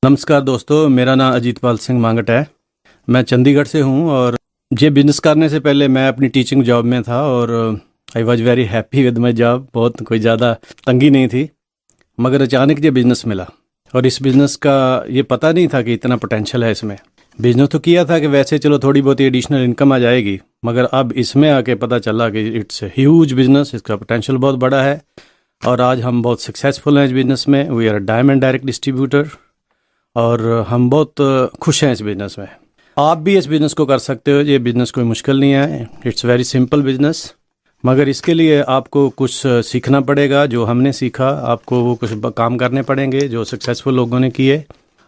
नमस्कार दोस्तों, मेरा नाम अजीतपाल सिंह मांगट है। मैं चंडीगढ़ से हूँ और ये बिज़नेस करने से पहले मैं अपनी टीचिंग जॉब में था और I was very happy with my job. बहुत कोई ज़्यादा तंगी नहीं थी, मगर अचानक ये बिज़नेस मिला और इस बिज़नेस का ये पता नहीं था कि इतना पोटेंशियल है इसमें। बिज़नेस तो किया था कि वैसे चलो थोड़ी बहुत एडिशनल इनकम आ जाएगी, मगर अब इसमें आके पता चला कि इट्स ह्यूज बिज़नेस, इसका पोटेंशियल बहुत बड़ा है और आज हम बहुत सक्सेसफुल हैं इस बिज़नेस में। We are diamond direct distributor और हम बहुत खुश हैं इस बिज़नेस में। आप भी इस बिज़नेस को कर सकते हो। ये बिज़नेस कोई मुश्किल नहीं है, इट्स वेरी सिंपल बिज़नेस, मगर इसके लिए आपको कुछ सीखना पड़ेगा। जो हमने सीखा आपको वो कुछ काम करने पड़ेंगे जो सक्सेसफुल लोगों ने किए।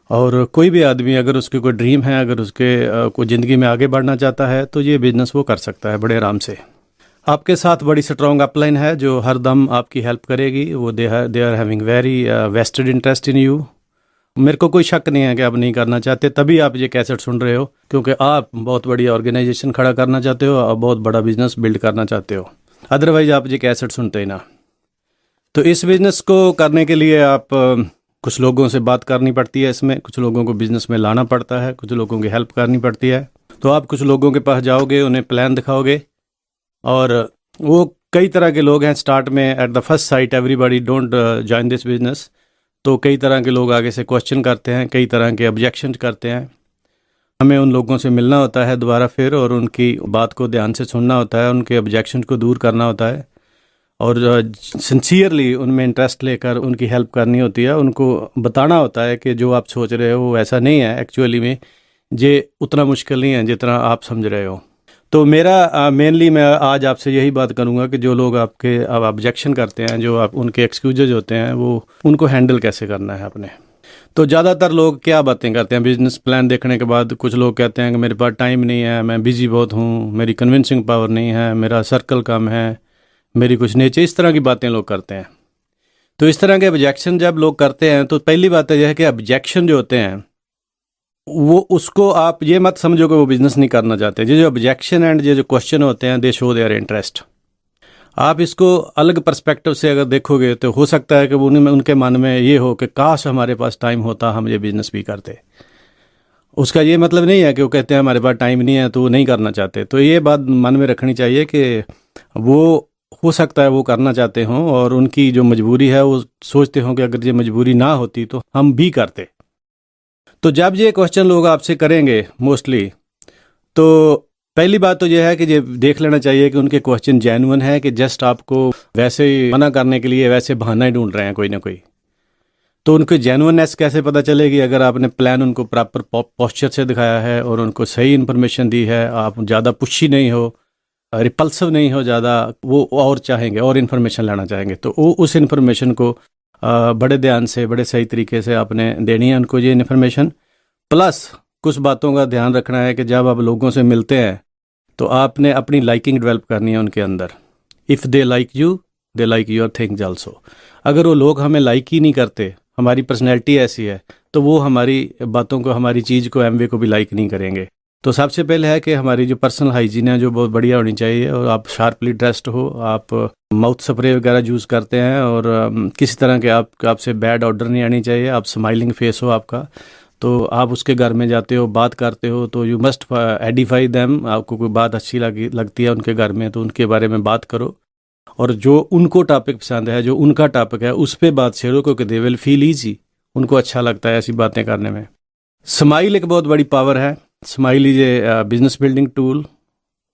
और कोई भी आदमी अगर उसके कोई ड्रीम है, अगर उसके कोई ज़िंदगी में आगे बढ़ना चाहता है तो ये बिज़नेस वो कर सकता है बड़े आराम से। आपके साथ बड़ी स्ट्रॉन्ग अपलाइन है जो हर दम आपकी हेल्प करेगी। वो they are having very vested interest in you. मेरे को कोई शक नहीं है कि आप नहीं करना चाहते, तभी आप ये कैसेट सुन रहे हो, क्योंकि आप बहुत बड़ी ऑर्गेनाइजेशन खड़ा करना चाहते हो और बहुत बड़ा बिजनेस बिल्ड करना चाहते हो। अदरवाइज आप ये कैसेट सुनते ही ना। तो इस बिज़नेस को करने के लिए आप कुछ लोगों से बात करनी पड़ती है, इसमें कुछ लोगों को बिज़नेस में लाना पड़ता है, कुछ लोगों की हेल्प करनी पड़ती है। तो आप कुछ लोगों के पास जाओगे, उन्हें प्लान दिखाओगे और वो कई तरह के लोग हैं। स्टार्ट में at the first sight everybody don't join this business. तो कई तरह के लोग आगे से क्वेश्चन करते हैं, कई तरह के ऑब्जेक्शन करते हैं। हमें उन लोगों से मिलना होता है दोबारा फिर और उनकी बात को ध्यान से सुनना होता है, उनके ऑब्जेक्शन को दूर करना होता है और सिंसियरली उनमें इंटरेस्ट लेकर उनकी हेल्प करनी होती है। उनको बताना होता है कि जो आप सोच रहे हो वो ऐसा नहीं है, एक्चुअली में ये उतना मुश्किल नहीं है जितना आप समझ रहे हो। तो मेरा मेनली मैं आज आपसे यही बात करूंगा कि जो लोग आपके अब ऑब्जेक्शन करते हैं, जो आप उनके एक्सक्यूजेज होते हैं, वो उनको हैंडल कैसे करना है अपने। तो ज़्यादातर लोग क्या बातें करते हैं बिजनेस प्लान देखने के बाद। कुछ लोग कहते हैं कि मेरे पास टाइम नहीं है, मैं बिजी बहुत हूँ, मेरी कन्विंसिंग पावर नहीं है, मेरा सर्कल कम है, मेरी कुछ नेचर, इस तरह की बातें लोग करते हैं। तो इस तरह के ऑब्जेक्शन जब लोग करते हैं तो पहली बात यह है कि ऑब्जेक्शन जो होते हैं वो उसको आप ये मत समझो कि वो बिज़नेस नहीं करना चाहते। ये जो ऑब्जेक्शन एंड ये जो क्वेश्चन होते हैं दे शो देयर इंटरेस्ट। आप इसको अलग पर्सपेक्टिव से अगर देखोगे तो हो सकता है कि वो उनके मन में ये हो कि काश हमारे पास टाइम होता, हम ये बिज़नेस भी करते। उसका ये मतलब नहीं है कि वो कहते हैं हमारे पास टाइम नहीं है तो वो नहीं करना चाहते। तो ये बात मन में रखनी चाहिए कि वो हो सकता है वो करना चाहते हों और उनकी जो मजबूरी है वो सोचते हों कि अगर ये मजबूरी ना होती तो हम भी करते। तो जब ये क्वेश्चन लोग आपसे करेंगे मोस्टली, तो पहली बात तो यह है कि ये देख लेना चाहिए कि उनके क्वेश्चन जेन्युइन है कि जस्ट आपको वैसे ही मना करने के लिए वैसे बहाना ही ढूंढ रहे हैं कोई ना कोई। तो उनकी जेन्युइननेस कैसे पता चलेगी? अगर आपने प्लान उनको प्रॉपर पोस्चर से दिखाया है और उनको सही इन्फॉर्मेशन दी है, आप ज़्यादा पुशी नहीं हो, रिपल्सिव नहीं हो ज़्यादा, वो और चाहेंगे और इन्फॉर्मेशन लेना चाहेंगे, तो वो उस इन्फॉर्मेशन को बड़े ध्यान से बड़े सही तरीके से आपने देनी है उनको ये इन्फॉर्मेशन। प्लस कुछ बातों का ध्यान रखना है कि जब आप लोगों से मिलते हैं तो आपने अपनी लाइकिंग डेवलप करनी है उनके अंदर। If they like you they like your things also. अगर वो लोग हमें लाइक ही नहीं करते, हमारी पर्सनैलिटी ऐसी है, तो वो हमारी बातों को, हमारी चीज़ को, एमवे को भी लाइक नहीं करेंगे। तो सबसे पहले है कि हमारी जो पर्सनल हाइजीन है जो बहुत बढ़िया होनी चाहिए और आप शार्पली ड्रेस्ड हो, आप माउथ स्प्रे वगैरह यूज़ करते हैं और किसी तरह के आपसे बैड ऑर्डर नहीं आनी चाहिए, आप स्माइलिंग फेस हो आपका। तो आप उसके घर में जाते हो, बात करते हो, तो यू मस्ट एडिफाई देम। आपको कोई बात अच्छी लगती है उनके घर में तो उनके बारे में बात करो और जो उनको टॉपिक पसंद है, जो उनका टॉपिक है, उस पर बात छेड़ो, क्योंकि दे विल फील ईजी। उनको अच्छा लगता है ऐसी बातें करने में। स्माइल एक बहुत बड़ी पावर है। Smile is a business building tool.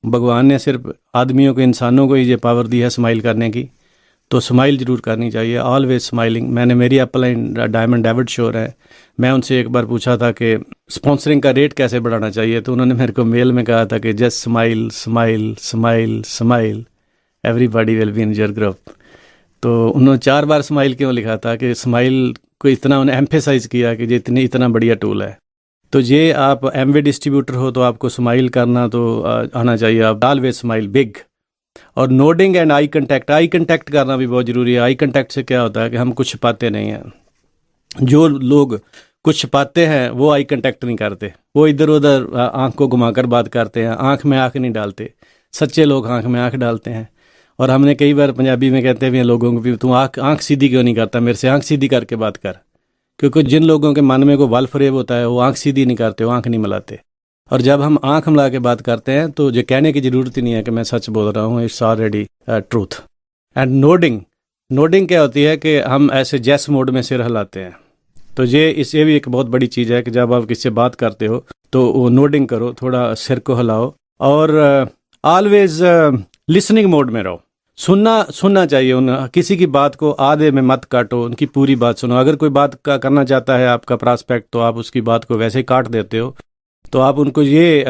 भगवान ने सिर्फ आदमियों को, इंसानों को ही ये पावर दी है स्माइल करने की। तो स्माइल ज़रूर करनी चाहिए, ऑलवेज स्माइलिंग। मैंने मेरी अपलाइन डायमंड डेविड श्योर है, मैं उनसे एक बार पूछा था कि स्पॉन्सरिंग का रेट कैसे बढ़ाना चाहिए, तो उन्होंने मेरे को मेल में कहा था कि just smile smile smile smile, everybody will be in your group. तो उन्होंने 4 बार स्माइल क्यों लिखा था कि स्माइल को इतना उन्हें एम्फेसाइज किया कि ये इतना बढ़िया टूल है। तो ये आप एमवे डिस्ट्रीब्यूटर हो तो आपको स्माइल करना तो आना चाहिए। आप ऑलवेज स्माइल बिग। और नोडिंग एंड आई कंटेक्ट करना भी बहुत ज़रूरी है। आई कंटेक्ट से क्या होता है कि हम कुछ छिपाते नहीं हैं। जो लोग कुछ छिपाते हैं वो आई कंटेक्ट नहीं करते, वो इधर उधर आंख को घुमाकर बात करते हैं, आंख में आंख नहीं डालते। सच्चे लोग आंख में आंख डालते हैं। और हमने कई बार पंजाबी में कहते हैं लोगों को भी, तू आंख सीधी क्यों नहीं करता, मेरे से आंख सीधी करके बात कर। क्योंकि जिन लोगों के मन में कोई बल फरेब होता है वो आंख सीधी नहीं करते, वो आंख नहीं मिलाते। और जब हम आंख मिला के बात करते हैं तो ये कहने की ज़रूरत ही नहीं है कि मैं सच बोल रहा हूँ, it's already truth. And nodding, nodding क्या होती है कि हम ऐसे जैस मोड में सिर हिलाते हैं। तो ये भी एक बहुत बड़ी चीज़ है कि जब आप किसी से बात करते हो तो वो नोडिंग करो, थोड़ा सिर को हिलाओ, और ऑलवेज लिसनिंग मोड में रहो। सुनना चाहिए, किसी की बात को आधे में मत काटो, उनकी पूरी बात सुनो। अगर कोई बात करना चाहता है आपका प्रॉस्पेक्ट तो आप उसकी बात को वैसे ही काट देते हो, तो आप उनको ये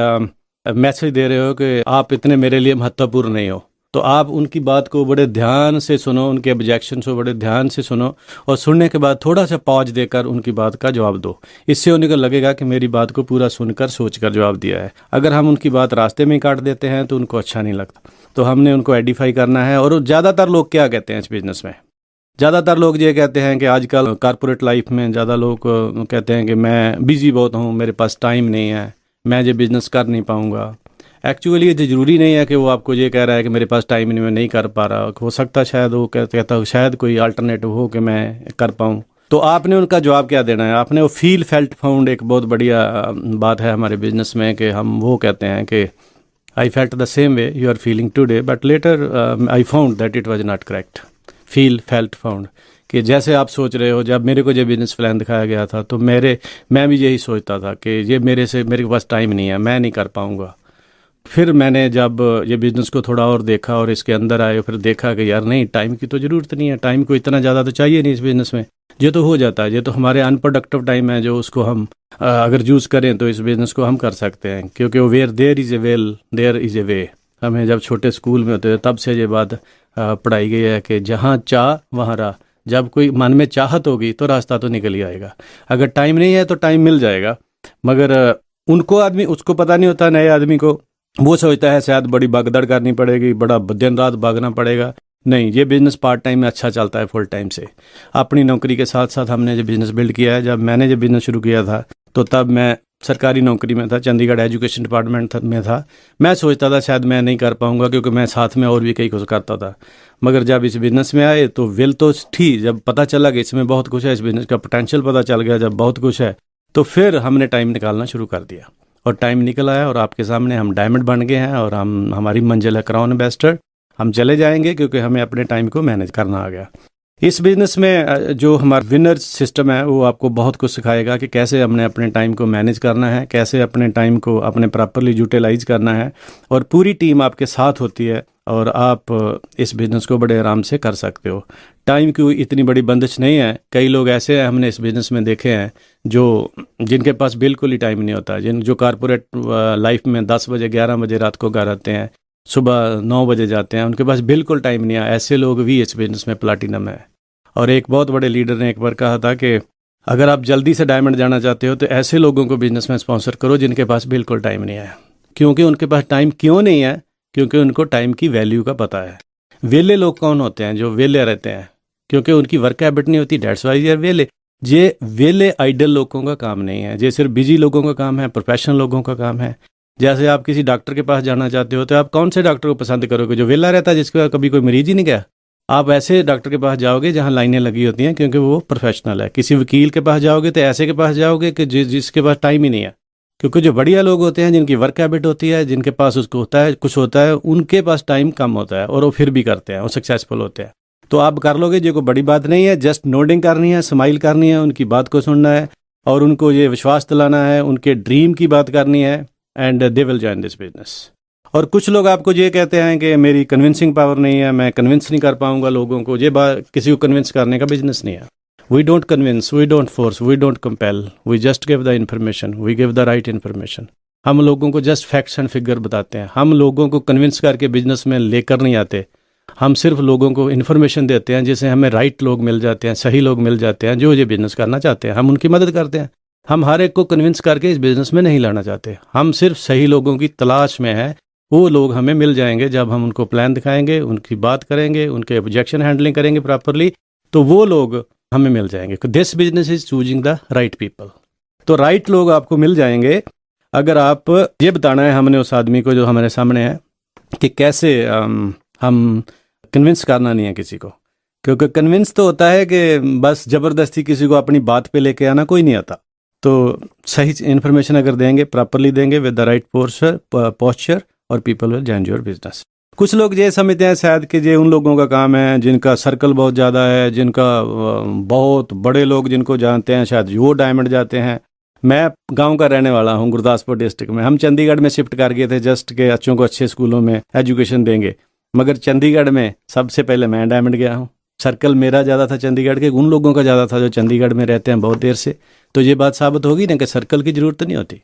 मैसेज दे रहे हो कि आप इतने मेरे लिए महत्वपूर्ण नहीं हो। तो आप उनकी बात को बड़े ध्यान से सुनो, उनके ऑब्जेक्शन को बड़े ध्यान से सुनो, और सुनने के बाद थोड़ा सा पॉज देकर उनकी बात का जवाब दो। इससे उन्हें लगेगा कि मेरी बात को पूरा सुनकर सोचकर जवाब दिया है। अगर हम उनकी बात रास्ते में ही काट देते हैं तो उनको अच्छा नहीं लगता। तो हमने उनको एडिफाई करना है। और ज़्यादातर लोग क्या कहते हैं इस बिज़नेस में, ज़्यादातर लोग ये कहते हैं कि आजकल कॉर्पोरेट लाइफ में ज़्यादा लोग कहते हैं कि मैं बिज़ी बहुत हूँ, मेरे पास टाइम नहीं है, मैं ये बिज़नेस कर नहीं पाऊँगा। एक्चुअली ये ज़रूरी नहीं है कि वो आपको ये कह रहा है कि मेरे पास टाइम नहीं, मैं नहीं कर पा रहा। हो सकता है शायद वो कहता हो शायद कोई अल्टरनेटिव हो कि मैं कर पाऊँ। तो आपने उनका जवाब क्या देना है? आपने वो फील फेल्ट फाउंड, एक बहुत बढ़िया बात है हमारे बिज़नेस में कि हम वो कहते हैं कि I felt the same way you are feeling today but later I found that it was not correct. Feel felt found, कि जैसे आप सोच रहे हो, जब मेरे को जो बिज़नेस प्लान दिखाया गया था तो मैं भी यही सोचता था कि ये मेरे पास टाइम नहीं है, मैं नहीं कर पाऊँगा। फिर मैंने जब ये बिज़नेस को थोड़ा और देखा और इसके अंदर आए, फिर देखा कि यार नहीं, टाइम की तो ज़रूरत नहीं है, टाइम को इतना ज़्यादा तो चाहिए नहीं इस बिज़नेस में, ये तो हो जाता है। ये तो हमारे अनप्रोडक्टिव टाइम है जो उसको हम अगर यूज़ करें तो इस बिज़नेस को हम कर सकते हैं। क्योंकि वो where there is a well there is a way, हमें जब छोटे स्कूल में होते थे तब से ये बात पढ़ाई गई है कि जहाँ चाह वहाँ राह। जब कोई मन में चाहत होगी तो रास्ता तो निकल ही आएगा। अगर टाइम नहीं है तो टाइम मिल जाएगा। मगर उसको पता नहीं होता, नए आदमी को, वो सोचता है शायद बड़ी भगदड़ करनी पड़ेगी, बड़ा दिन रात भागना पड़ेगा। नहीं, ये बिज़नेस पार्ट टाइम में अच्छा चलता है फुल टाइम से। अपनी नौकरी के साथ साथ हमने जो बिज़नेस बिल्ड किया है, जब मैंने जो बिज़नेस शुरू किया था तो तब मैं सरकारी नौकरी में था, चंडीगढ़ एजुकेशन डिपार्टमेंट में था। मैं सोचता था शायद मैं नहीं कर पाऊंगा क्योंकि मैं साथ में और भी कई कुछ करता था। मगर जब इस बिज़नेस में आए तो विल तो थी, जब पता चला कि इसमें बहुत कुछ है, इस बिज़नेस का पोटेंशियल पता चल गया, जब बहुत कुछ है तो फिर हमने टाइम निकालना शुरू कर दिया और टाइम निकल आया। और आपके सामने हम डायमंड बन गए हैं और हमारी मंजिल है क्राउन एम्बेसडर। हम चले जाएंगे क्योंकि हमें अपने टाइम को मैनेज करना आ गया। इस बिज़नेस में जो हमारा विनर सिस्टम है वो आपको बहुत कुछ सिखाएगा कि कैसे हमने अपने टाइम को मैनेज करना है, कैसे अपने टाइम को अपने प्रॉपरली यूटिलाइज करना है। और पूरी टीम आपके साथ होती है और आप इस बिज़नेस को बड़े आराम से कर सकते हो। टाइम की इतनी बड़ी बंदिश नहीं है। कई लोग ऐसे हैं हमने इस बिज़नेस में देखे हैं जिनके पास बिल्कुल ही टाइम नहीं होता, जो कॉर्पोरेट लाइफ में 10 बजे 11 बजे रात को घर आते हैं, सुबह 9 बजे जाते हैं, उनके पास बिल्कुल टाइम नहीं है। ऐसे लोग भी इस बिज़नेस में प्लाटिनम है। और एक बहुत बड़े लीडर ने एक बार कहा था कि अगर आप जल्दी से डायमंड जाना चाहते हो तो ऐसे लोगों को बिज़नेस में स्पॉन्सर करो जिनके पास बिल्कुल टाइम नहीं है। क्योंकि उनके पास टाइम क्यों नहीं है? क्योंकि उनको टाइम की वैल्यू का पता है। वेले लोग कौन होते हैं? जो वेले रहते हैं, क्योंकि उनकी वर्क हैबिट नहीं होती, डेट्स वाई यार वेले। ये वेले आइडल लोगों का काम नहीं है, ये सिर्फ बिजी लोगों का काम है, प्रोफेशनल लोगों का काम है। जैसे आप किसी डॉक्टर के पास जाना चाहते हो तो आप कौन से डॉक्टर को पसंद करोगे? जो वेला रहता है, जिसके पास कभी कोई मरीज ही नहीं गया। आप ऐसे डॉक्टर के पास जाओगे जहाँ लाइनें लगी होती हैं क्योंकि वो प्रोफेशनल है। किसी वकील के पास जाओगे तो ऐसे के पास जाओगे कि जिसके पास टाइम ही नहीं है। क्योंकि जो बढ़िया लोग होते हैं, जिनकी वर्क हैबिट होती है, जिनके पास उसको होता है कुछ होता है, उनके पास टाइम कम होता है और वो फिर भी करते हैं, वो सक्सेसफुल होते हैं। तो आप कर लोगे, ये कोई बड़ी बात नहीं है। जस्ट नोडिंग करनी है, स्माइल करनी है, उनकी बात को सुनना है और उनको ये विश्वास दिलाना है, उनके ड्रीम की बात करनी है, and they will join this business. और कुछ लोग आपको ये कहते हैं कि मेरी कन्विंसिंग पावर नहीं है, मैं कन्विंस नहीं कर पाऊंगा लोगों को। ये बात किसी को कन्विंस करने का बिजनेस नहीं है। We don't convince, we don't force, we don't compel, we just give the information, we give the right information. हम लोगों को जस्ट फैक्ट्स एंड फिगर बताते हैं। हम लोगों को कन्विंस करके बिजनेस में लेकर नहीं आते। हम सिर्फ लोगों को इन्फॉर्मेशन देते हैं, जिससे हमें राइट लोग मिल जाते हैं, सही लोग मिल जाते हैं जो ये बिज़नेस करना चाहते हैं। हम उनकी मदद करते हैं। हम हर एक को कन्विंस करके इस बिज़नेस में नहीं लाना चाहते। हम सिर्फ सही लोगों की तलाश में हैं। वो लोग हमें मिल जाएंगे जब हम उनको प्लान दिखाएंगे, उनकी बात करेंगे, उनके ऑब्जेक्शन हैंडलिंग करेंगे प्रॉपरली, तो वो लोग हमें मिल जाएंगे। This business is choosing the right people. तो राइट लोग आपको मिल जाएंगे अगर आप ये बताना है हमने उस आदमी को जो हमारे सामने है कि कैसे हम कन्विंस करना नहीं है किसी को, क्योंकि कन्विंस तो होता है कि बस ज़बरदस्ती किसी को अपनी बात पे लेके आना कोई नहीं आता। तो सही इन्फॉर्मेशन अगर देंगे, प्रॉपरली देंगे विद द राइट पोस्चर और people will join your business. कुछ लोग ये समझते हैं शायद कि ये उन लोगों का काम है जिनका सर्कल बहुत ज़्यादा है, जिनका बहुत बड़े लोग जिनको जानते हैं, शायद वो डायमंड जाते हैं। मैं गांव का रहने वाला हूं, गुरदासपुर डिस्ट्रिक्ट में। हम चंडीगढ़ में शिफ्ट कर गए थे जस्ट के बच्चों को अच्छे स्कूलों में एजुकेशन देंगे, मगर चंडीगढ़ में सबसे पहले मैं डायमंड गया हूं। सर्कल मेरा ज़्यादा था चंडीगढ़ के, उन लोगों का ज़्यादा था जो चंडीगढ़ में रहते हैं बहुत देर से। तो ये बात साबित होगी ना कि सर्कल की ज़रूरत नहीं होती।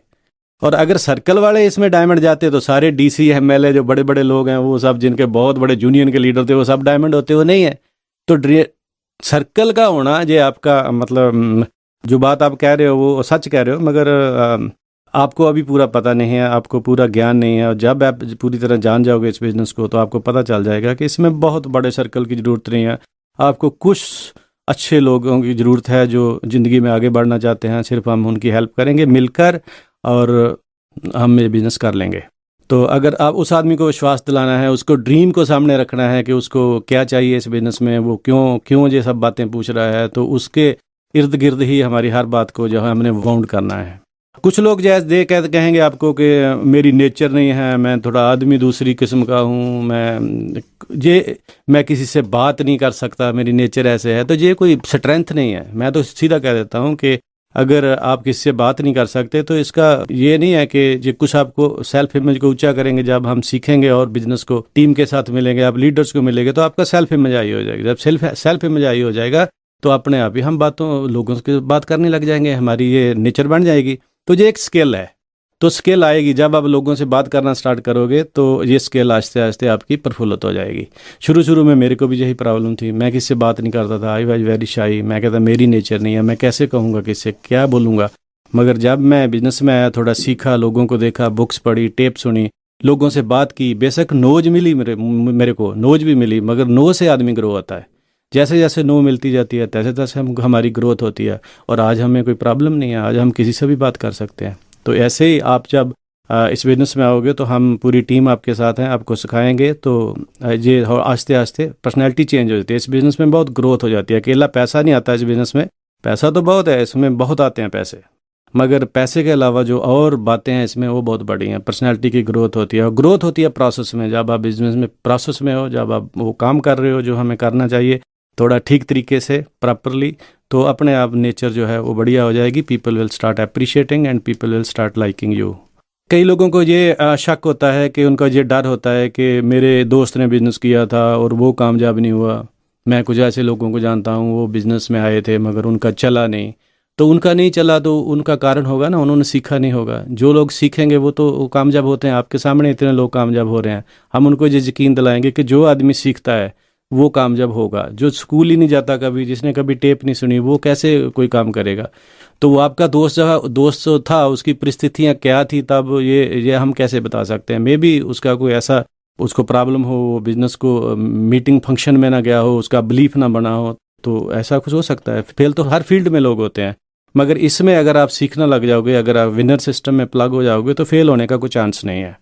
और अगर सर्कल वाले इसमें डायमंड जाते तो सारे डीसी एमएलए जो बड़े बड़े लोग हैं वो सब, जिनके बहुत बड़े यूनियन के लीडर थे, वो सब डायमंड होते, वो नहीं है। तो सर्कल का होना ये आपका मतलब जो बात आप कह रहे हो वो सच कह रहे हो, मगर आपको अभी पूरा पता नहीं है, आपको पूरा ज्ञान नहीं है। और जब आप पूरी तरह जान जाओगे इस बिज़नेस को तो आपको पता चल जाएगा कि इसमें बहुत बड़े सर्कल की ज़रूरत नहीं है। आपको कुछ अच्छे लोगों की ज़रूरत है जो ज़िंदगी में आगे बढ़ना चाहते हैं। सिर्फ हम उनकी हेल्प करेंगे मिलकर और हम ये बिज़नेस कर लेंगे। तो अगर आप उस आदमी को विश्वास दिलाना है, उसको ड्रीम को सामने रखना है कि उसको क्या चाहिए इस बिज़नेस में, वो क्यों ये सब बातें पूछ रहा है, तो उसके इर्द गिर्द ही हमारी हर बात को जो है हमने बाउंड करना है। कुछ लोग जैसे कहेंगे आपको कि मेरी नेचर नहीं है, मैं थोड़ा आदमी दूसरी किस्म का हूँ, मैं किसी से बात नहीं कर सकता, मेरी नेचर ऐसे है। तो ये कोई स्ट्रेंथ नहीं है। मैं तो सीधा कह देता हूँ कि अगर आप किसी से बात नहीं कर सकते तो इसका ये नहीं है कि ये कुछ आपको सेल्फ इमेज को ऊंचा करेंगे। जब हम सीखेंगे और बिजनेस को टीम के साथ मिलेंगे, आप लीडर्स को मिलेंगे, तो आपका सेल्फ इमेज हाई हो जाएगा। जब सेल्फ इमेज हाई हो जाएगा तो अपने आप ही हम लोगों से बात करने लग जाएंगे, हमारी ये नेचर बन जाएगी। तो ये एक स्किल है। तो स्किल आएगी जब आप लोगों से बात करना स्टार्ट करोगे, तो ये स्किल आहिस्ते आहिस्ते आपकी प्रफुल्लित हो जाएगी। शुरू में मेरे को भी यही प्रॉब्लम थी, मैं किससे बात नहीं करता था। I was very shy. मैं कहता मेरी नेचर नहीं है, मैं कैसे कहूँगा, किससे क्या बोलूँगा। मगर जब मैं बिजनेस में आया, थोड़ा सीखा, लोगों को देखा, बुक्स पढ़ी, टेप सुनी, लोगों से बात की, बेशक नोज मिली मेरे को नोज भी मिली, मगर नो से आदमी ग्रो होता है। जैसे जैसे नो मिलती जाती है तैसे तैसे हमारी ग्रोथ होती है। और आज हमें कोई प्रॉब्लम नहीं है, आज हम किसी से भी बात कर सकते हैं। तो ऐसे ही आप जब इस बिज़नेस में आओगे तो हम पूरी टीम आपके साथ हैं, आपको सिखाएंगे। तो ये आस्ते आस्ते पर्सनैलिटी चेंज हो जाती है। इस बिज़नेस में बहुत ग्रोथ हो जाती है। अकेला पैसा नहीं आता इस बिज़नेस में, पैसा तो बहुत है, इसमें बहुत आते हैं पैसे, मगर पैसे के अलावा जो और बातें हैं इसमें वो बहुत बड़ी हैं। पर्सनैलिटी की ग्रोथ होती है, और ग्रोथ होती है प्रोसेस में। जब आप बिज़नेस में प्रोसेस में हो, जब आप वो काम कर रहे हो जो हमें करना चाहिए थोड़ा ठीक तरीके से प्रॉपरली, तो अपने आप नेचर जो है वो बढ़िया हो जाएगी। People will start appreciating and people will start liking you. कई लोगों को ये शक होता है कि उनका ये डर होता है कि मेरे दोस्त ने बिज़नेस किया था और वो कामयाब नहीं हुआ। मैं कुछ ऐसे लोगों को जानता हूँ, वो बिज़नेस में आए थे मगर उनका चला नहीं। तो उनका नहीं चला तो उनका कारण होगा ना, उन्होंने सीखा नहीं होगा। जो लोग सीखेंगे वो तो कामयाब होते हैं। आपके सामने इतने लोग कामयाब हो रहे हैं। हम उनको ये यकीन दिलाएंगे कि जो आदमी सीखता है वो कामयाब होगा। जो स्कूल ही नहीं जाता कभी, जिसने कभी टेप नहीं सुनी, वो कैसे कोई काम करेगा। तो वो आपका दोस्त था, उसकी परिस्थितियाँ क्या थी तब, ये हम कैसे बता सकते हैं। मे बी उसका कोई ऐसा उसको प्रॉब्लम हो, वो बिजनेस को मीटिंग फंक्शन में ना गया हो, उसका बिलीफ ना बना हो, तो ऐसा कुछ हो सकता है। फेल तो हर फील्ड में लोग होते हैं, मगर इसमें अगर आप सीखना लग जाओगे, अगर आप विनर सिस्टम में प्लग हो जाओगे, तो फेल होने का कोई चांस नहीं है।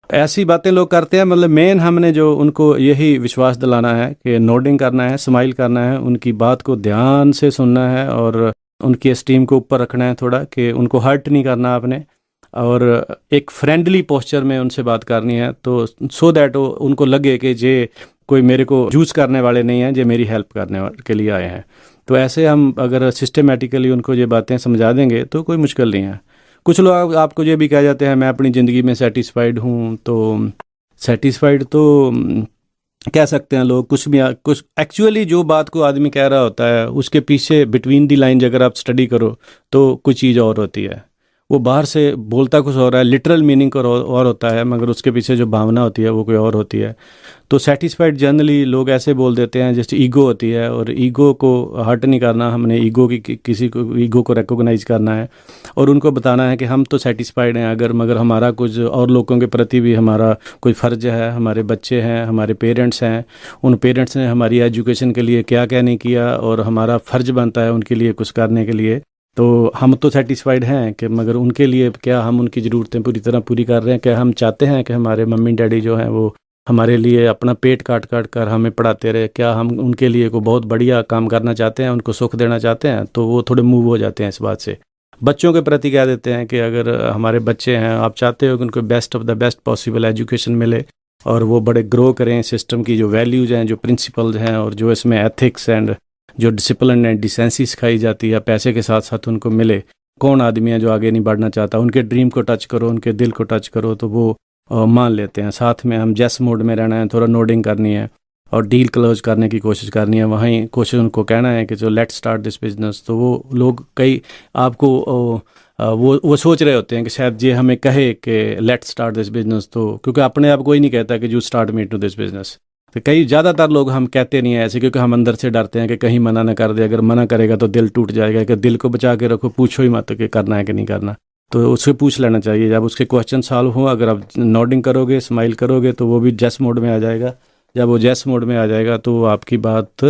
ऐसी बातें लोग करते हैं। मतलब मेन हमने जो उनको यही विश्वास दिलाना है कि नोडिंग करना है, स्माइल करना है, उनकी बात को ध्यान से सुनना है और उनकी एस्टीम को ऊपर रखना है थोड़ा, कि उनको हर्ट नहीं करना आपने, और एक फ्रेंडली पोस्चर में उनसे बात करनी है। तो सो दैट उनको लगे कि ये कोई मेरे को यूज़ करने वाले नहीं हैं, ये मेरी हेल्प करने के लिए आए हैं। तो ऐसे हम अगर सिस्टमेटिकली उनको ये बातें समझा देंगे तो कोई मुश्किल नहीं है। कुछ लोग आपको ये भी कह जाते हैं मैं अपनी ज़िंदगी में सेटिस्फाइड हूँ। तो सेटिस्फाइड तो कह सकते हैं लोग, कुछ एक्चुअली जो बात को आदमी कह रहा होता है उसके पीछे बिटवीन दी लाइन अगर आप स्टडी करो तो कुछ चीज़ और होती है। वो बाहर से बोलता कुछ हो रहा है, लिटरल मीनिंग और होता है, मगर उसके पीछे जो भावना होती है वो कोई और होती है। तो सेटिस्फाइड जनरली लोग ऐसे बोल देते हैं जैसे ईगो होती है, और ईगो को हर्ट नहीं करना। हमने ईगो की किसी को ईगो को रिकॉग्नाइज करना है और उनको बताना है कि हम तो सेटिस्फाइड हैं, मगर हमारा कुछ और लोगों के प्रति भी हमारा कोई फ़र्ज है। हमारे बच्चे हैं, हमारे पेरेंट्स हैं, उन पेरेंट्स ने हमारी एजुकेशन के लिए क्या क्या नहीं किया, और हमारा फ़र्ज बनता है उनके लिए कुछ करने के लिए। तो हम तो सेटिस्फाइड हैं कि मगर उनके लिए क्या हम उनकी ज़रूरतें पूरी तरह पूरी कर रहे हैं। क्या हम चाहते हैं कि हमारे मम्मी डैडी जो हैं वो हमारे लिए अपना पेट काट काट कर हमें पढ़ाते रहे, क्या हम उनके लिए कोई बहुत बढ़िया काम करना चाहते हैं, उनको सुख देना चाहते हैं, तो वो थोड़े मूव हो जाते हैं इस बात से। बच्चों के प्रति कह देते हैं कि अगर हमारे बच्चे हैं, आप चाहते हो कि उनको best of the best possible education मिले और वो बड़े ग्रो करें, सिस्टम की जो वैल्यूज़ हैं, जो प्रिंसिपल्स हैं और जो इसमें एथिक्स एंड जो डिसिप्लिन एंड डिसेंसी सिखाई जाती है पैसे के साथ साथ उनको मिले। कौन आदमी है जो आगे नहीं बढ़ना चाहता? उनके ड्रीम को टच करो, उनके दिल को टच करो तो वो मान लेते हैं। साथ में हम जेस मोड में रहना है, थोड़ा नोडिंग करनी है और डील क्लोज करने की कोशिश करनी है। वहीं कोशिश उनको कहना है कि जो लेट्स स्टार्ट दिस बिजनेस, तो वो लोग कई आपको वो सोच रहे होते हैं कि शायद ये हमें कहे कि लेट्स स्टार्ट दिस बिजनेस, तो क्योंकि अपने आप कोई नहीं कहता कि you start me to this business. तो कई ज़्यादातर लोग हम कहते नहीं हैं ऐसे, क्योंकि हम अंदर से डरते हैं कि कहीं मना ना कर दे। अगर मना करेगा तो दिल टूट जाएगा, कि दिल को बचा के रखो, पूछो ही मत कि करना है कि नहीं करना। तो उससे पूछ लेना चाहिए, जब उसके क्वेश्चन सॉल्व हो, अगर आप नोडिंग करोगे, स्माइल करोगे, तो वो भी जेस मोड में आ जाएगा। जब वो जेस मोड में आ जाएगा तो वो आपकी बात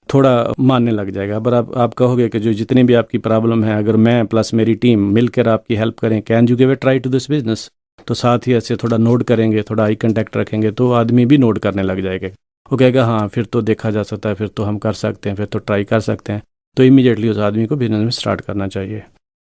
थोड़ा मानने लग जाएगा। अगर आप कहोगे कि जो जितनी भी आपकी प्रॉब्लम है, अगर मैं प्लस मेरी टीम मिलकर आपकी हेल्प करें, can you give a try to this business, तो साथ ही ऐसे थोड़ा नोट करेंगे, थोड़ा आई कंटेक्ट रखेंगे, तो आदमी भी नोट करने लग जाएगा। वो कहेगा हाँ फिर तो देखा जा सकता है, फिर तो हम कर सकते हैं, फिर तो ट्राई कर सकते हैं। तो इमीडिएटली उस आदमी को बिजनेस में स्टार्ट करना चाहिए।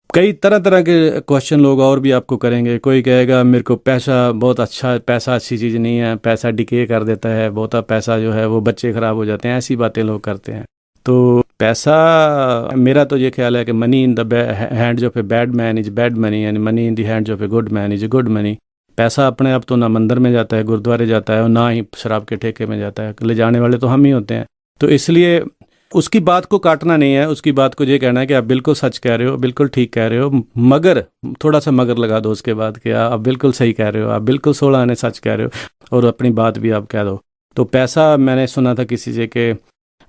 कई तरह तरह के क्वेश्चन लोग और भी आपको करेंगे। कोई कहेगा मेरे को पैसा बहुत अच्छा, पैसा अच्छी चीज़ नहीं है, पैसा डिके कर देता है, बहुत पैसा जो है वो बच्चे ख़राब हो जाते हैं, ऐसी बातें लोग करते हैं। तो पैसा, मेरा तो ये ख्याल है कि money in the hands of a bad man is bad money and money in the hands of a good man is good money. पैसा अपने आप तो ना मंदिर में जाता है, गुरुद्वारे जाता है, और ना ही शराब के ठेके में जाता है। ले जाने वाले तो हम ही होते हैं। तो इसलिए उसकी बात को काटना नहीं है, उसकी बात को ये कहना है कि आप बिल्कुल सच कह रहे हो, बिल्कुल ठीक कह रहे हो, मगर थोड़ा सा मगर लगा दो उसके बाद कि आप बिल्कुल सही कह रहे हो, आप बिल्कुल 16 आने सच कह रहे हो, और अपनी बात भी आप कह दो। तो पैसा, मैंने सुना था किसी से कि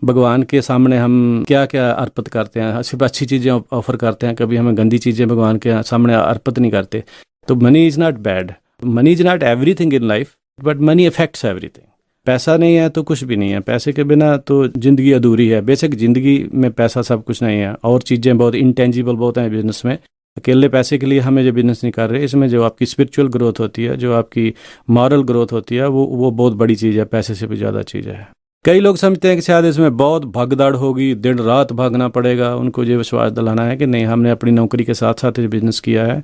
भगवान के सामने हम क्या क्या अर्पित करते हैं, सिर्फ अच्छी चीज़ें ऑफर करते हैं, कभी हमें गंदी चीज़ें भगवान के सामने अर्पित नहीं करते। तो money is not bad, money is not everything in life, but money affects everything. पैसा नहीं है तो कुछ भी नहीं है, पैसे के बिना तो ज़िंदगी अधूरी है। बेशक ज़िंदगी में पैसा सब कुछ नहीं है, और चीज़ें बहुत इंटेंजिबल बहुत हैं बिजनेस में। अकेले पैसे के लिए हमें जो बिजनेस नहीं कर रहे, इसमें जो आपकी स्पिरिचुअल ग्रोथ होती है, जो आपकी मॉरल ग्रोथ होती है, वो बहुत बड़ी चीज़ है, पैसे से भी ज़्यादा चीज़ है। कई लोग समझते हैं कि शायद इसमें बहुत भगदड़ होगी, दिन रात भागना पड़ेगा। उनको ये विश्वास दिलाना है कि नहीं, हमने अपनी नौकरी के साथ साथ ये बिज़नेस किया है,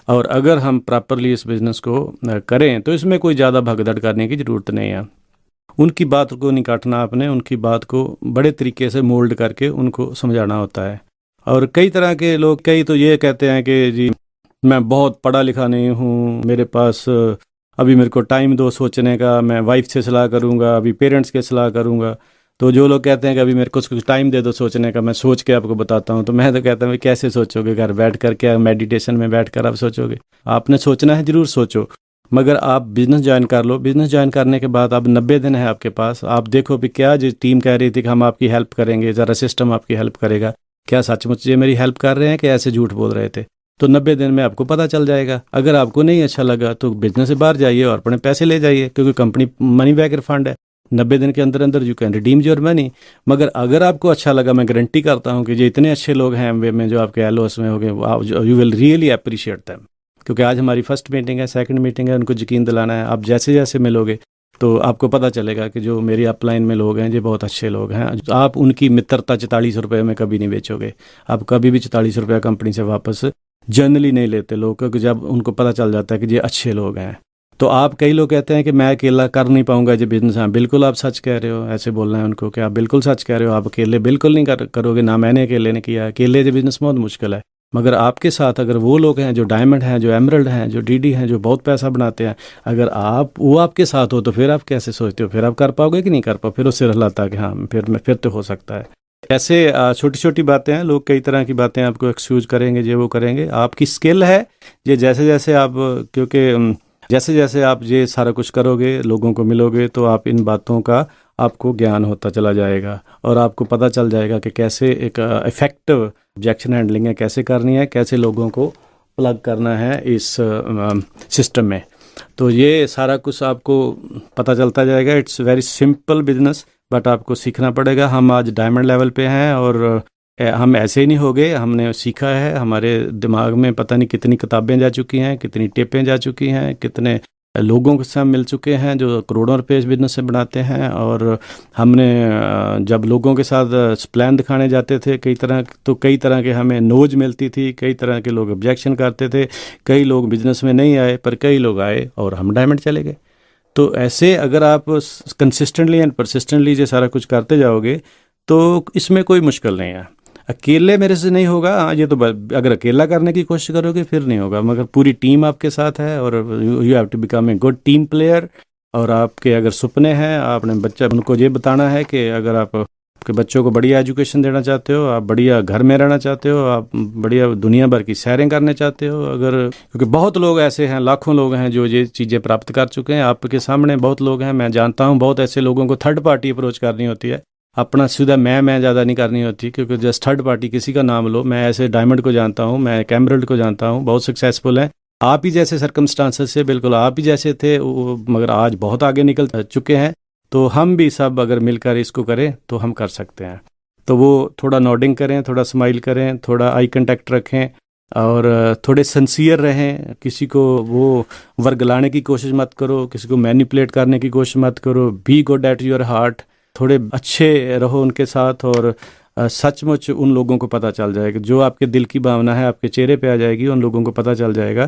और अगर हम प्रॉपरली इस बिज़नेस को करें तो इसमें कोई ज़्यादा भगदड़ करने की ज़रूरत नहीं है। उनकी बात को नहीं काटना आपने, उनकी बात को बड़े तरीके से मोल्ड करके उनको समझाना होता है। और कई तरह के लोग, कई तो ये कहते हैं कि जी मैं बहुत पढ़ा लिखा नहीं हूँ, मेरे पास अभी मेरे को टाइम दो सोचने का, मैं वाइफ से सलाह करूँगा, अभी पेरेंट्स के सलाह करूँगा। तो जो लोग कहते हैं कि अभी मेरे को कुछ टाइम दे दो सोचने का, मैं सोच के आपको बताता हूँ, तो मैं तो कहता हूँ कैसे सोचोगे? घर बैठ कर, क्या मेडिटेशन में बैठ कर आप सोचोगे? आपने सोचना है, ज़रूर सोचो, मगर आप बिज़नेस ज्वाइन कर लो। बिज़नेस ज्वाइन करने के बाद अब 90 दिन है आपके पास, आप देखो भी क्या जो टीम कह रही थी कि हम आपकी हेल्प करेंगे, ज़रा सिस्टम आपकी हेल्प करेगा, क्या सचमुच ये मेरी हेल्प कर रहे हैं कि ऐसे झूठ बोल रहे थे? तो 90 दिन में आपको पता चल जाएगा। अगर आपको नहीं अच्छा लगा तो बिजनेस से बाहर जाइए और अपने पैसे ले जाइए, क्योंकि कंपनी मनी बैक रिफंड है। 90 दिन के अंदर अंदर you can redeem your money. मगर अगर आपको अच्छा लगा, मैं गारंटी करता हूँ कि जो इतने अच्छे लोग हैं एमवे में, जो आपके एलओएस में हो गए, you will really appreciate them. क्योंकि आज हमारी फर्स्ट मीटिंग है, सेकंड मीटिंग है, उनको यकीन दिलाना है। आप जैसे जैसे मिलोगे तो आपको पता चलेगा कि जो मेरी अपलाइन में लोग हैं ये बहुत अच्छे लोग हैं। आप उनकी मित्रता 44 रुपये में कभी नहीं बेचोगे। आप कभी भी 44 रुपये कंपनी से वापस जनरली नहीं लेते लोग, क्योंकि जब उनको पता चल जाता है कि ये अच्छे लोग हैं। तो आप, कई लोग कहते हैं कि मैं अकेला कर नहीं पाऊंगा जो बिजनेस है। बिल्कुल आप सच कह रहे हो, ऐसे बोलना है उनको कि आप बिल्कुल सच कह रहे हो, आप अकेले बिल्कुल नहीं करोगे। ना मैंने अकेले ने किया, अकेले जो बिजनेस बहुत मुश्किल है। मगर आपके साथ अगर वो लोग हैं जो डायमंड हैं, जो एमरल्ड हैं, जो डीडी हैं, जो बहुत पैसा बनाते हैं, अगर वो आपके साथ हो तो फिर आप कैसे सोचते हो? फिर आप कर पाओगे कि नहीं कर पाओ? फिर उससे रहलाता कि हाँ फिर तो हो सकता है। ऐसे छोटी छोटी बातें हैं, लोग कई तरह की बातें आपको एक्सक्यूज करेंगे, ये वो करेंगे। आपकी स्किल है ये, जैसे जैसे आप, क्योंकि जैसे जैसे आप ये सारा कुछ करोगे, लोगों को मिलोगे, तो आप इन बातों का आपको ज्ञान होता चला जाएगा, और आपको पता चल जाएगा कि कैसे एक इफेक्टिव ऑब्जेक्शन हैंडलिंग है, कैसे करनी है, कैसे लोगों को प्लग करना है इस सिस्टम में। तो ये सारा कुछ आपको पता चलता जाएगा। It's very simple business, but आपको सीखना पड़ेगा। हम आज डायमंड लेवल पे हैं, और हम ऐसे ही नहीं हो गए, हमने सीखा है। हमारे दिमाग में पता नहीं कितनी किताबें जा चुकी हैं, कितनी टेपें जा चुकी हैं, कितने लोगों के साथ मिल चुके हैं जो करोड़ों रुपए इस बिजनेस से बनाते हैं। और हमने जब लोगों के साथ प्लान दिखाने जाते थे कई तरह के हमें नोज मिलती थी, कई तरह के लोग ऑब्जेक्शन करते थे, कई लोग बिजनेस में नहीं आए, पर कई लोग आए और हम डायमंड चले गए। तो ऐसे अगर आप कंसिस्टेंटली एंड परसिस्टेंटली ये सारा कुछ करते जाओगे तो इसमें कोई मुश्किल नहीं है। अकेले मेरे से नहीं होगा, ये तो अगर अकेला करने की कोशिश करोगे फिर नहीं होगा, मगर पूरी टीम आपके साथ है और you have to become a good team player. और आपके अगर सपने हैं, आपने बच्चा उनको ये बताना है कि अगर आप के बच्चों को बढ़िया एजुकेशन देना चाहते हो, आप बढ़िया घर में रहना चाहते हो, आप बढ़िया दुनिया भर की सैरें करने चाहते हो, अगर क्योंकि बहुत लोग ऐसे हैं, लाखों लोग हैं जो ये चीज़ें प्राप्त कर चुके हैं। आपके सामने बहुत लोग हैं, मैं जानता हूँ। बहुत ऐसे लोगों को थर्ड पार्टी अप्रोच करनी होती है, अपना सीधा मैं ज़्यादा नहीं करनी होती, क्योंकि जस्ट थर्ड पार्टी किसी का नाम लो। मैं ऐसे डायमंड को जानता हूँ, मैं कैमरल्ड को जानता हूँ, बहुत सक्सेसफुल है। आप ही जैसे सर्कमस्टांसेस से, बिल्कुल आप ही जैसे थे, मगर आज बहुत आगे निकल चुके हैं। तो हम भी सब अगर मिलकर इसको करें तो हम कर सकते हैं। तो वो थोड़ा नोडिंग करें, थोड़ा स्माइल करें, थोड़ा आई कांटेक्ट रखें और थोड़े सिंसियर रहें। किसी को वो वर्गलाने की कोशिश मत करो, किसी को मैनिपुलेट करने की कोशिश मत करो। Be good at your heart, थोड़े अच्छे रहो उनके साथ। और सचमुच उन लोगों को पता चल जाएगा, जो आपके दिल की भावना है आपके चेहरे पे आ जाएगी। उन लोगों को पता चल जाएगा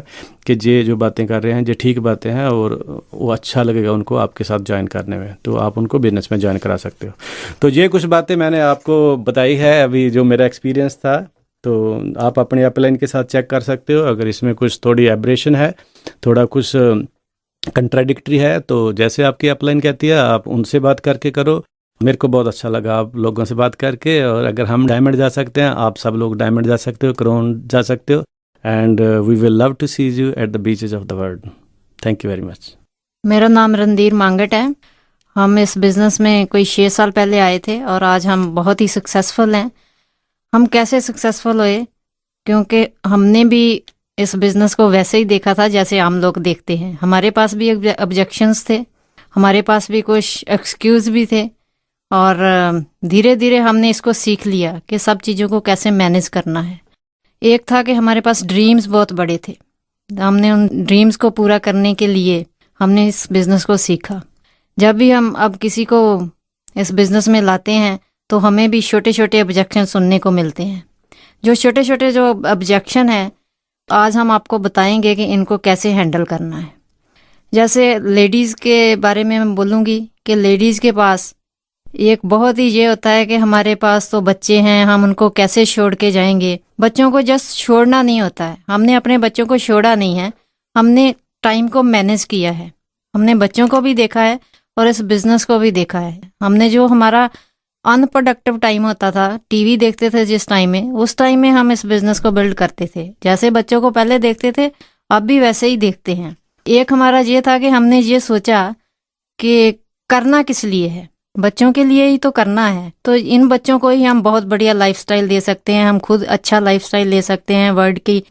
कि ये जो बातें कर रहे हैं ये ठीक बातें हैं, और वो अच्छा लगेगा उनको आपके साथ ज्वाइन करने में। तो आप उनको बिजनेस में ज्वाइन करा सकते हो। तो ये कुछ बातें मैंने आपको बताई है अभी, जो मेरा एक्सपीरियंस था। तो आप अपने अपलाइन के साथ चेक कर सकते हो, अगर इसमें कुछ थोड़ी एब्रेशन है, थोड़ा कुछ कंट्राडिक्टरी है, तो जैसे आपकी अपलाइन कहती है आप उनसे बात करके करो। मेरे को बहुत अच्छा लगा आप लोगों से बात करके। और अगर हम डायमंड जा सकते हैं, आप सब लोग डायमंड जा सकते हो, क्रोन जा सकते हो। And we will love to see you at the beaches of the world. Thank you very much. मेरा नाम रणधीर मांगट है। हम इस बिज़नेस में कोई 6 साल पहले आए थे और आज हम बहुत ही सक्सेसफुल हैं। हम कैसे सक्सेसफुल हुए? क्योंकि हमने भी इस बिज़नेस को वैसे ही देखा था जैसे आम लोग देखते हैं। हमारे पास भी ऑब्जेक्शंस थे, हमारे पास भी कुछ एक्सक्यूज़ भी थे, और धीरे धीरे हमने इसको सीख लिया कि सब चीज़ों को कैसे मैनेज करना है। एक था कि हमारे पास ड्रीम्स बहुत बड़े थे, हमने उन ड्रीम्स को पूरा करने के लिए हमने इस बिज़नेस को सीखा। जब भी हम अब किसी को इस बिज़नेस में लाते हैं तो हमें भी छोटे छोटे ऑब्जेक्शन सुनने को मिलते हैं। जो छोटे छोटे जो ऑब्जेक्शन है, आज हम आपको बताएंगे कि इनको कैसे हैंडल करना है। जैसे लेडीज़ के बारे में मैं बोलूँगी कि लेडीज़ के पास एक बहुत ही ये होता है कि हमारे पास तो बच्चे हैं, हम उनको कैसे छोड़ के जाएंगे। बच्चों को जस्ट छोड़ना नहीं होता है, हमने अपने बच्चों को छोड़ा नहीं है, हमने टाइम को मैनेज किया है। हमने बच्चों को भी देखा है और इस बिज़नेस को भी देखा है। हमने जो हमारा अनप्रोडक्टिव टाइम होता था, टीवी देखते थे जिस टाइम में, उस टाइम में हम इस बिज़नेस को बिल्ड करते थे। जैसे बच्चों को पहले देखते थे अब भी वैसे ही देखते हैं। एक हमारा ये था कि हमने ये सोचा कि करना किस लिए है, बच्चों के लिए ही तो करना है। तो इन बच्चों को ही हम बहुत बढ़िया लाइफस्टाइल दे सकते हैं, हम खुद अच्छा लाइफस्टाइल ले सकते हैं, वर्ल्ड की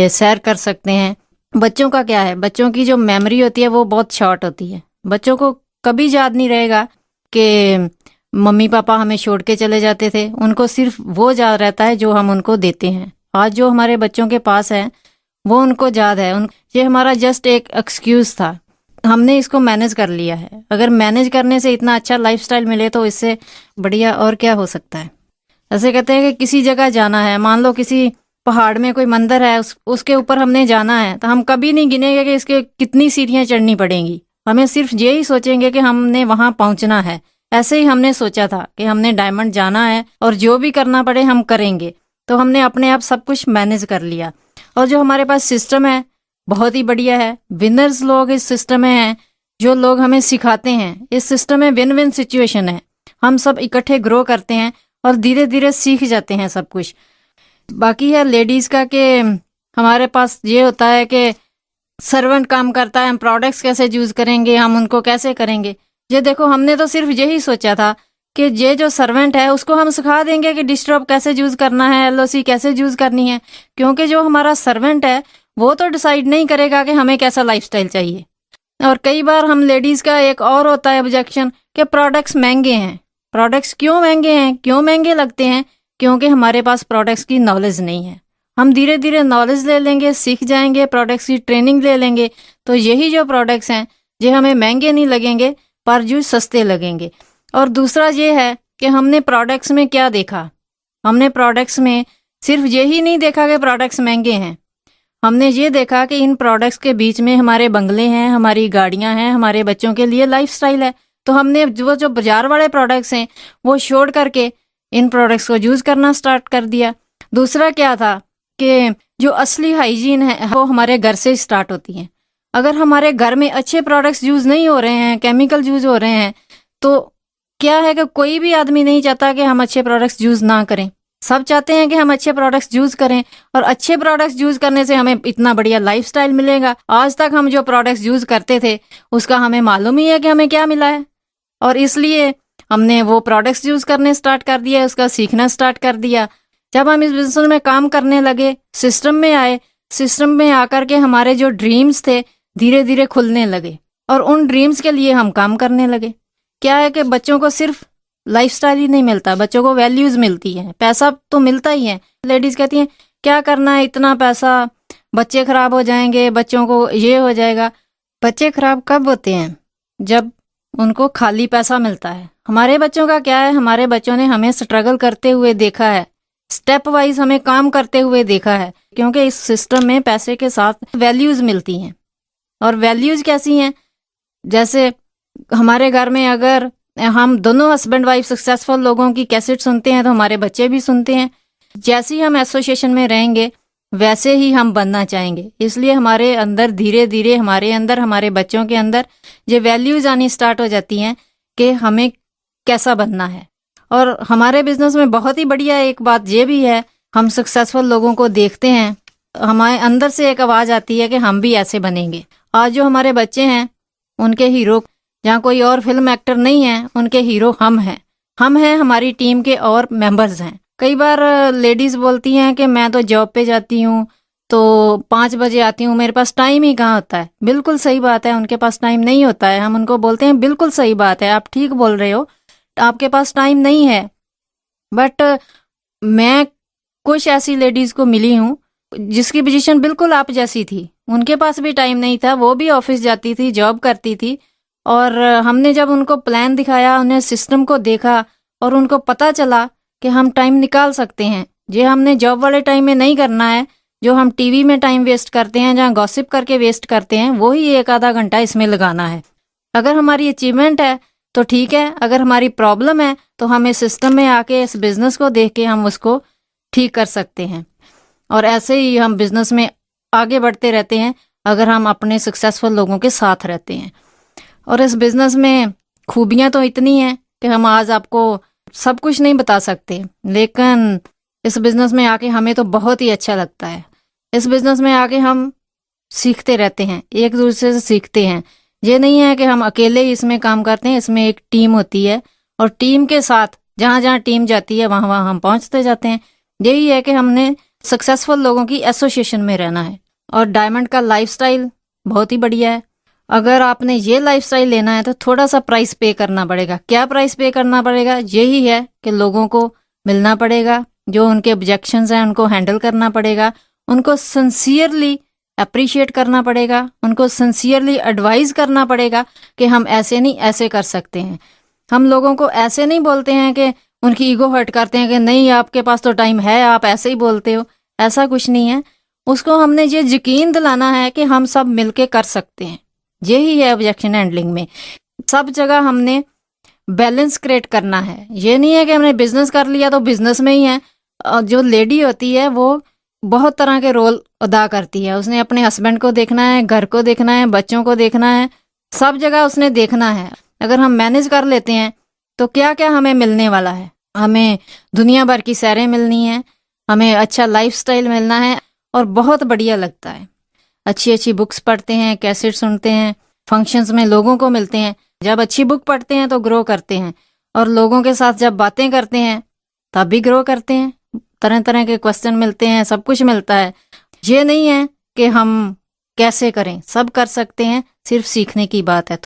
सैर कर सकते हैं। बच्चों का क्या है, बच्चों की जो मेमोरी होती है वो बहुत शॉर्ट होती है। बच्चों को कभी याद नहीं रहेगा कि मम्मी पापा हमें छोड़ के चले जाते थे, उनको सिर्फ वो याद रहता है जो हम उनको देते हैं। आज जो हमारे बच्चों के पास है वो उनको याद है। ये हमारा जस्ट एक एक्सक्यूज़ था, हमने इसको मैनेज कर लिया है। अगर मैनेज करने से इतना अच्छा लाइफस्टाइल मिले तो इससे बढ़िया और क्या हो सकता है। ऐसे कहते हैं कि किसी जगह जाना है, मान लो किसी पहाड़ में कोई मंदिर है, उसके ऊपर हमने जाना है, तो हम कभी नहीं गिनेंगे कि इसके कितनी सीढ़ियाँ चढ़नी पड़ेंगी। हमें सिर्फ यही सोचेंगे कि हमने वहाँ पहुँचना है। ऐसे ही हमने सोचा था कि हमने डायमंड जाना है और जो भी करना पड़े हम करेंगे। तो हमने अपने आप सब कुछ मैनेज कर लिया। और जो हमारे पास सिस्टम है बहुत ही बढ़िया है। विनर्स लोग इस सिस्टम में हैं, जो लोग हमें सिखाते हैं। इस सिस्टम में विन विन सिचुएशन है, हम सब इकट्ठे ग्रो करते हैं और धीरे धीरे सीख जाते हैं सब कुछ। बाकी है लेडीज़ का कि हमारे पास ये होता है कि सर्वेंट काम करता है, हम प्रोडक्ट्स कैसे यूज़ करेंगे, हम उनको कैसे करेंगे। ये देखो, हमने तो सिर्फ यही सोचा था कि ये जो सर्वेंट है उसको हम सिखा देंगे कि डिस्टर्ब कैसे यूज़ करना है, LOC कैसे यूज़ करनी है। क्योंकि जो हमारा सर्वेंट है वो तो डिसाइड नहीं करेगा कि हमें कैसा लाइफस्टाइल चाहिए। और कई बार हम लेडीज़ का एक और होता है ऑब्जेक्शन कि प्रोडक्ट्स महंगे हैं। प्रोडक्ट्स क्यों महंगे हैं, क्यों महंगे लगते हैं? क्योंकि हमारे पास प्रोडक्ट्स की नॉलेज नहीं है। हम धीरे धीरे नॉलेज ले लेंगे, सीख जाएंगे, प्रोडक्ट्स की ट्रेनिंग ले लेंगे, तो यही जो प्रोडक्ट्स हैं ये हमें महंगे नहीं लगेंगे पर जो सस्ते लगेंगे। और दूसरा ये है कि हमने प्रोडक्ट्स में क्या देखा, हमने प्रोडक्ट्स में सिर्फ यही नहीं देखा कि प्रोडक्ट्स महंगे हैं, हमने ये देखा कि इन प्रोडक्ट्स के बीच में हमारे बंगले हैं, हमारी गाड़ियां हैं, हमारे बच्चों के लिए लाइफस्टाइल है। तो हमने जो बाजार वाले प्रोडक्ट्स हैं वो छोड़ करके इन प्रोडक्ट्स को यूज़ करना स्टार्ट कर दिया। दूसरा क्या था कि जो असली हाइजीन है वो हमारे घर से स्टार्ट होती है। अगर हमारे घर में अच्छे प्रोडक्ट्स यूज़ नहीं हो रहे हैं, केमिकल यूज़ हो रहे हैं, तो क्या है कि कोई भी आदमी नहीं चाहता कि हम अच्छे प्रोडक्ट्स यूज़ ना करें। सब चाहते हैं कि हम अच्छे प्रोडक्ट्स यूज़ करें, और अच्छे प्रोडक्ट्स यूज़ करने से हमें इतना बढ़िया लाइफस्टाइल मिलेगा। आज तक हम जो प्रोडक्ट्स यूज़ करते थे उसका हमें मालूम ही है कि हमें क्या मिला है, और इसलिए हमने वो प्रोडक्ट्स यूज़ करने स्टार्ट कर दिया, उसका सीखना स्टार्ट कर दिया। जब हम इस बिजनेस में काम करने लगे, सिस्टम में आए, सिस्टम में आकर के हमारे जो ड्रीम्स थे धीरे धीरे खुलने लगे, और उन ड्रीम्स के लिए हम काम करने लगे। क्या है कि बच्चों को सिर्फ लाइफस्टाइल ही नहीं मिलता, बच्चों को वैल्यूज़ मिलती हैं। पैसा तो मिलता ही है, लेडीज़ कहती हैं क्या करना है इतना पैसा, बच्चे खराब हो जाएंगे, बच्चों को ये हो जाएगा। बच्चे खराब कब होते हैं? जब उनको खाली पैसा मिलता है। हमारे बच्चों का क्या है, हमारे बच्चों ने हमें स्ट्रगल करते हुए देखा है, स्टेप वाइज हमें काम करते हुए देखा है, क्योंकि इस सिस्टम में पैसे के साथ वैल्यूज़ मिलती हैं। और वैल्यूज़ कैसी हैं? जैसे हमारे घर में अगर हम दोनों हस्बैंड वाइफ सक्सेसफुल लोगों की कैसेट सुनते हैं तो हमारे बच्चे भी सुनते हैं। जैसे ही हम एसोसिएशन में रहेंगे वैसे ही हम बनना चाहेंगे। इसलिए हमारे अंदर धीरे धीरे हमारे बच्चों के अंदर ये वैल्यूज़ आनी स्टार्ट हो जाती हैं कि हमें कैसा बनना है। और हमारे बिजनेस में बहुत ही बढ़िया एक बात ये भी है, हम सक्सेसफुल लोगों को देखते हैं, हमारे अंदर से एक आवाज़ आती है कि हम भी ऐसे बनेंगे। आज जो हमारे बच्चे हैं उनके हीरो, जहाँ कोई और फिल्म एक्टर नहीं है, उनके हीरो हम हैं, हमारी टीम के और मेंबर्स हैं। कई बार लेडीज़ बोलती हैं कि मैं तो जॉब पे जाती हूँ तो 5 बजे आती हूँ, मेरे पास टाइम ही कहाँ होता है। बिल्कुल सही बात है, उनके पास टाइम नहीं होता है। हम उनको बोलते हैं बिल्कुल सही बात है, आप ठीक बोल रहे हो, आपके पास टाइम नहीं है। बट मैं कुछ ऐसी लेडीज़ को मिली हूँ जिसकी पोजीशन बिल्कुल आप जैसी थी, उनके पास भी टाइम नहीं था, वो भी ऑफिस जाती थी, जॉब करती थी। और हमने जब उनको प्लान दिखाया, उन्हें सिस्टम को देखा और उनको पता चला कि हम टाइम निकाल सकते हैं। ये हमने जॉब वाले टाइम में नहीं करना है, जो हम टीवी में टाइम वेस्ट करते हैं, जहाँ गॉसिप करके वेस्ट करते हैं, वही 1 आधा घंटा इसमें लगाना है। अगर हमारी अचीवमेंट है तो ठीक है, अगर हमारी प्रॉब्लम है तो हम इस सिस्टम में आके इस बिज़नेस को देख के हम उसको ठीक कर सकते हैं। और ऐसे ही हम बिज़नेस में आगे बढ़ते रहते हैं अगर हम अपने सक्सेसफुल लोगों के साथ रहते हैं। और इस बिज़नेस में खूबियाँ तो इतनी हैं कि हम आज आपको सब कुछ नहीं बता सकते, लेकिन इस बिज़नेस में आके हमें तो बहुत ही अच्छा लगता है। इस बिज़नेस में आके हम सीखते रहते हैं, एक दूसरे से सीखते हैं। ये नहीं है कि हम अकेले ही इसमें काम करते हैं, इसमें एक टीम होती है, और टीम के साथ जहाँ जहाँ टीम जाती है वहाँ वहाँ हम पहुँचते जाते हैं। यही है कि हमने सक्सेसफुल लोगों की एसोसिएशन में रहना है। और डायमंड का लाइफस्टाइल बहुत ही बढ़िया है। अगर आपने ये लाइफस्टाइल लेना है तो थोड़ा सा प्राइस पे करना पड़ेगा। क्या प्राइस पे करना पड़ेगा? यही है कि लोगों को मिलना पड़ेगा, जो उनके ऑब्जेक्शंस हैं उनको हैंडल करना पड़ेगा, उनको सिंसियरली अप्रिशिएट करना पड़ेगा, उनको सिंसियरली एडवाइस करना पड़ेगा कि हम ऐसे नहीं ऐसे कर सकते हैं। हम लोगों को ऐसे नहीं बोलते हैं कि उनकी ईगो हर्ट करते हैं कि नहीं आपके पास तो टाइम है, आप ऐसे ही बोलते हो। ऐसा कुछ नहीं है। उसको हमने ये यकीन दिलाना है कि हम सब मिलके कर सकते हैं। यही है ऑब्जेक्शन हैंडलिंग में। सब जगह हमने बैलेंस क्रिएट करना है। ये नहीं है कि हमने बिजनेस कर लिया तो बिजनेस में ही है। जो लेडी होती है वो बहुत तरह के रोल अदा करती है। उसने अपने हस्बैंड को देखना है, घर को देखना है, बच्चों को देखना है, सब जगह उसने देखना है। अगर हम मैनेज कर लेते हैं तो क्या क्या हमें मिलने वाला है। हमें दुनिया भर की सैरें मिलनी है, हमें अच्छा लाइफस्टाइल मिलना है, और बहुत बढ़िया लगता है। अच्छी अच्छी बुक्स पढ़ते हैं, कैसेट सुनते हैं, फंक्शंस में लोगों को मिलते हैं। जब अच्छी बुक पढ़ते हैं तो ग्रो करते हैं, और लोगों के साथ जब बातें करते हैं तब भी ग्रो करते हैं। तरह तरह के क्वेश्चन मिलते हैं, सब कुछ मिलता है। ये नहीं है कि हम कैसे करें, सब कर सकते हैं, सिर्फ सीखने की बात है।